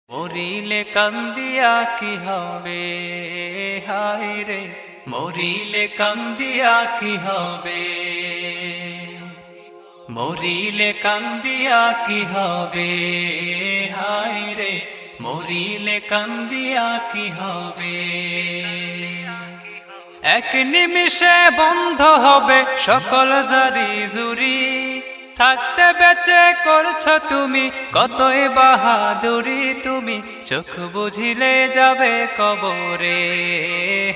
মরিলে কান্দিয়া কি হবে হায় রে, মরিলে কান্দিয়া কি হবে, মরিলে কান্দিয়া কি হবে হায় রে, মরিলে কান্দিয়া কি হবে। এক নিমিষে বন্ধ হবে সকল জারি জুরি, থাকতে বেঁচে করছো তুমি কতই বাহাদুরি, তুমি চোখ বুঝিলে যাবে কবরে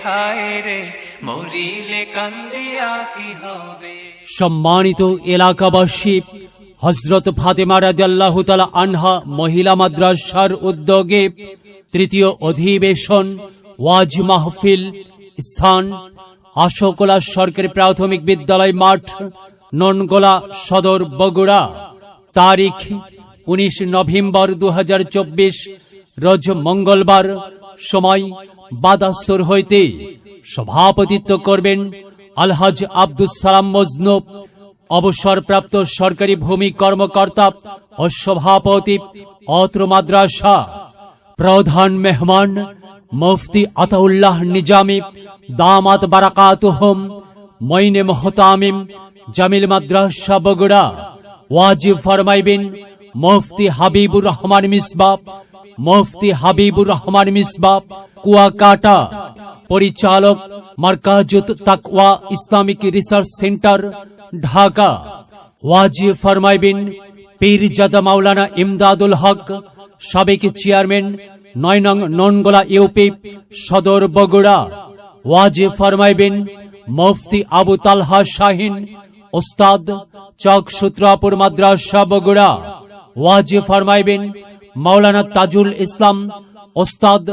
হায় রে, মরিলে কান্দিয়া কি হবে। সম্মানিত এলাকাবাসী, হযরত ফাতেমা রাদিয়াল্লাহু তাআলা আনহা মহিলা মাদ্রাসার উদ্যোগে তৃতীয় অধিবেশন ওয়াজ মাহফিল, স্থান আশোকোলা সরকারি প্রাথমিক বিদ্যালয় মাঠ, ননগোলা সদর, বগুড়া। তারিখ 19 নভেম্বর 2024, রোজ মঙ্গলবার। সময় বাদাসর হইতে। সভাপতিত্ব করবেন আলহাজ আব্দুস সালাম মজনু, অবসরপ্রাপ্ত সরকারি ভূমি কর্মকর্তা ও সভাপতি অত্র মাদ্রাসা। প্রধান মেহমান মুফতি আতাউল্লাহ নিজামী দামাত বারাকাতুহুম, মঈনে মুহতামিম জামিল মাদ্রাসা বগুড়া। ওয়াজিব ফরমাইবেন মুফতি হাবিবুর রহমান মিসবাহ, মুফতি হাবিবুর রহমান মিসবাহ কুয়াকাটা। পরিচালক মারকাজুত তাকওয়া ইসলামিক রিসার্চ সেন্টার, ঢাকা। ওয়াজিব ফরমাইবেন পীরজাদা মাওলানা ইমদাদুল হক, সাবেক চেয়ারম্যান 9 নং ননগোলা ইউপি সদর, বগুড়া। ওয়াজিব ফরমাইবেন মুফতি আবু তালহা শাহিন, ওস্তাদ, চক সূত্রাপুর মাদ্রাসা বগুড়া। ওয়াজিব ফরমাইবেন মাওলানা তাজুল ইসলাম, ওস্তাদ,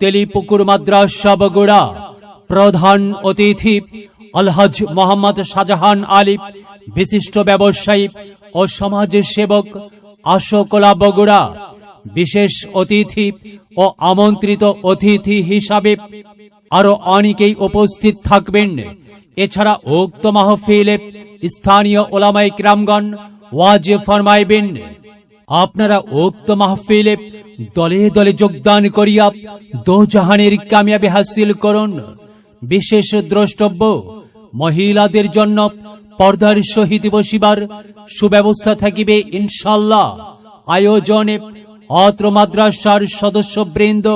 তেলিপুকুর মাদ্রাসা বগুড়া। প্রধান অতিথি আলহাজ মোহাম্মদ শাহজাহান আলী, বিশিষ্ট ব্যবসায়ী ও সমাজ সেবক, আশোকোলা বগুড়া। বিশেষ অতিথি ও আমন্ত্রিত অতিথি হিসাবে আরো অনেকেই উপস্থিত থাকবেন। এছাড়া উক্ত মাহফিলে স্থানীয় ওলামায়ে কিরামগণ ওয়াজ ফরমাইবেন। আপনারা উক্ত মাহফিলে দলে দলে যোগদান করিয়া দোজাহানের কামিয়াবি হাসিল করুন। বিশেষ দ্রষ্টব্য, মহিলাদের জন্য পর্দার সহিত বসিবার সুব্যবস্থা থাকিবে ইনশাআল্লাহ। আয়োজনে অত্র মাদ্রাসার সদস্যবৃন্দ।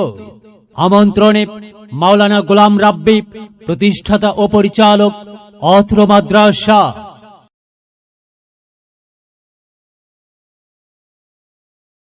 আমন্ত্রণে মাওলানা গোলাম রাব্বি, প্রতিষ্ঠাতা ও পরিচালক অত্র মাদ্রাসা।